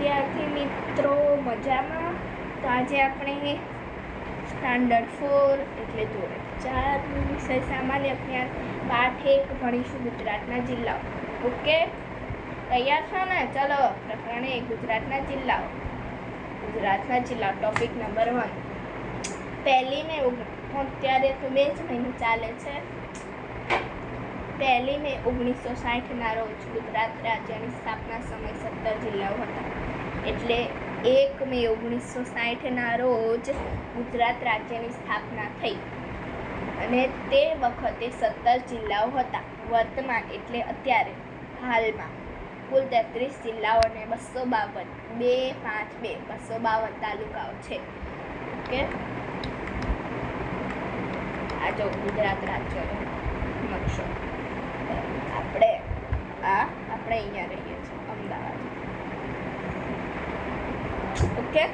વિદ્યાર્થી મિત્રો મજામાં? તો આજે આપણે સ્ટાન્ડર્ડ 4 એટલે ધોરણ 4 વિષય સામાન્ય જ્ઞાન પાઠ 1 ભણીશું ગુજરાતના જિલ્લાઓ. ઓકે, તૈયાર છો ને? ચલો પ્રકરણ 1 ગુજરાતના જિલ્લાઓ. ગુજરાતના જિલ્લાઓ ટોપિક નંબર 1. પહેલી મે અત્યારે તો 2 જ મહિનો ચાલે છે. 1 મે 1960 રોજ ગુજરાત રાજ્યની સ્થાપના સમય 17 જિલ્લાઓ હતા. એટલે 1 મે 1960 રોજ ગુજરાત રાજ્યની સ્થાપના થઈ અને તે વખતે 17 જિલ્લાઓ હતા. વર્તમાન એટલે અત્યારે હાલમાં કુલ 33 જિલ્લાઓ અને 252 તાલુકાઓ છે. ઓકે, આ જો ગુજરાત રાજ્યનો નકશો. આપણે અહીંયા રહીએ છીએ અમદાવાદ. ઓકે,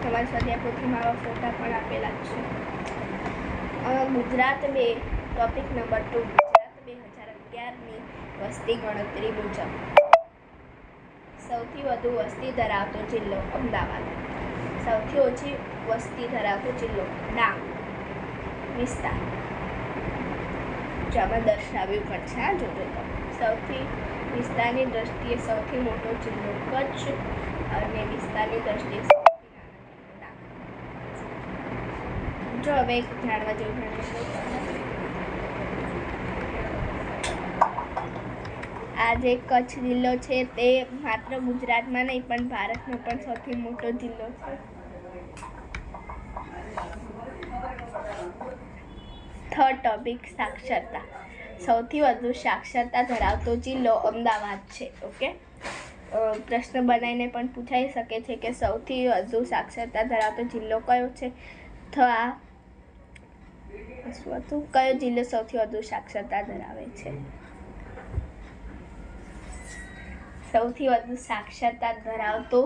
તમારી સ્વાધ્યાય પોથીમાં આવા ફોટા પણ આપેલા જ છે. Gujarat 2 topic number 2. ગુજરાત 2011ની વસ્તી ગણતરી મુજબ સૌથી વધુ વસ્તી ધરાવતો જિલ્લો અમદાવાદ. સૌથી ઓછી વસ્તી ધરાવતો જિલ્લો ડાંગ વિસ્તાર. આમાં દર્શાવ્યું પણ છે. જોજો તમે. સૌથી વિસ્તારની દ્રષ્ટિએ સૌથી મોટો જિલ્લો કચ્છ અને વિસ્તારની દ્રષ્ટિએ સૌથી નાનો જિલ્લો ડાંગ. જો હવે જાણવા જેવું આ જે કચ્છ જિલ્લો છે તે માત્ર ગુજરાતમાં નહીં પણ ભારતનો પણ સૌથી મોટો જિલ્લો છે. થર્ડ ટોપિક સાક્ષરતા. સૌથી વધુ સાક્ષરતા ધરાવતો જિલ્લો અમદાવાદ છે. ઓકે, પ્રશ્ન બનાવીને પણ પૂછાઈ શકે છે કે સૌથી વધુ સાક્ષરતા ધરાવતો જિલ્લો કયો છે. કયો જિલ્લો સૌથી વધુ સાક્ષરતા ધરાવે છે? સૌથી વધુ સાક્ષરતા ધરાવતો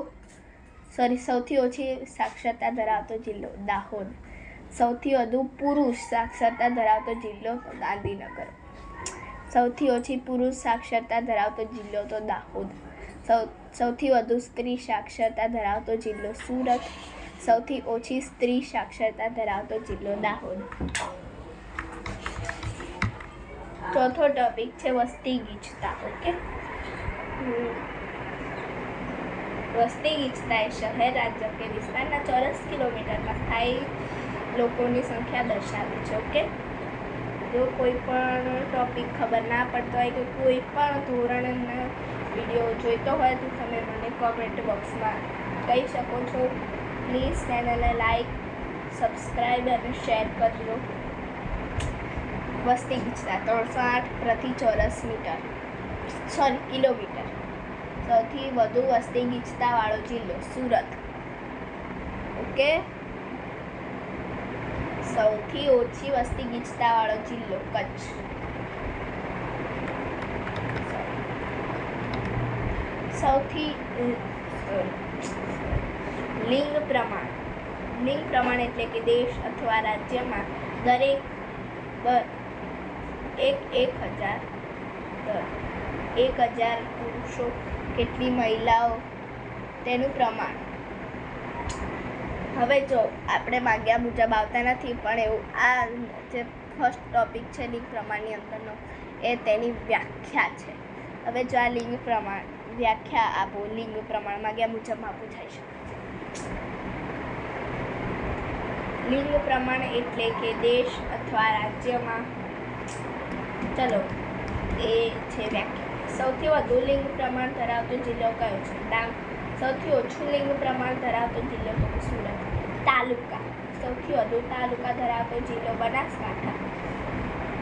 સૌથી ઓછી સાક્ષરતા ધરાવતો જિલ્લો દાહોદ. સૌથી વધુ પુરુષ સાક્ષરતા ધરાવતો જિલ્લો ગાંધીનગર. સૌથી ઓછી પુરુષ સાક્ષરતા ધરાવતો જિલ્લો તો દાહોદ. સૌથી વધુ સ્ત્રી સાક્ષરતા ધરાવતો જિલ્લો સુરત. સૌથી ઓછી સ્ત્રી સાક્ષરતા ધરાવતો જિલ્લો દાહોદ. ચોથો ટોપિક છે વસ્તી ગીચતા. ઓકે, વસ્તી ગીચતા એ શહેર, રાજ્ય કે વિસ્તારના ચોરસ કિલોમીટરમાં સ્થાયી લોકોની સંખ્યા દર્શાવે છે. ઓકે, જો કોઈ પણ ટોપિક ખબર ના પડતો હોય કે કોઈ પણ ધોરણનો વિડીયો જોઈતો હોય તો તમે મને કોમેન્ટ બોક્સમાં કહી શકો છો. પ્લીઝ ચેનલને લાઈક, સબસ્ક્રાઈબ અને શેર કરજો. વસ્તી ગીચતા 308 પ્રતિ ચોરસ કિલોમીટર. સૌથી વધુ વસ્તી ગીચતા વાળો જિલ્લો સુરત. ઓકે, સૌથી ઓછી વસ્તી ગીચતા વાળો જિલ્લો કચ્છ. સૌથી લિંગ પ્રમાણ એટલે કે દેશ અથવા રાજ્યમાં દરેક 1000 પુરુષો કેટલી મહિલાઓ તેનું પ્રમાણ. હવે જો આપણે માગ્યા મુજબ આવતા નથી પણ એવું આ જે ફર્સ્ટ ટોપિક છે લિંગ પ્રમાણની અંદરનો એ તેની વ્યાખ્યા છે. હવે જો આ લિંગ પ્રમાણ વ્યાખ્યા આપો. લિંગ પ્રમાણ માગ્યા મુજબમાં પૂછાઈ શકે. લિંગ પ્રમાણ એટલે કે દેશ અથવા રાજ્યમાં. ચલો, એ છે વ્યાખ્યા. સૌથી વધુ લિંગ પ્રમાણ ધરાવતો જિલ્લો કયો છે? ડાંગ. સૌથી ઓછું લિંગ પ્રમાણ ધરાવતો જિલ્લો તો સુરત. તાલુકા. સૌથી વધુ તાલુકા ધરાવતો જિલ્લો બનાસકાંઠા.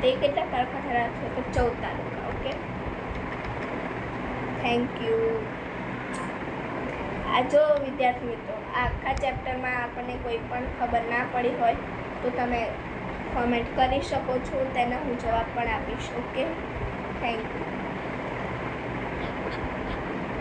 તે કેટલા તાલુકા ધરાવે છે? તો 14 તાલુકા. Okay, thank you. આ જો વિદ્યાર્થી મિત્રો આખા ચેપ્ટરમાં આપણને કોઈ પણ ખબર ના પડી હોય તો તમે કોમેન્ટ કરી શકો છો. તેનો હું જવાબ પણ આપીશ. Okay, thank you.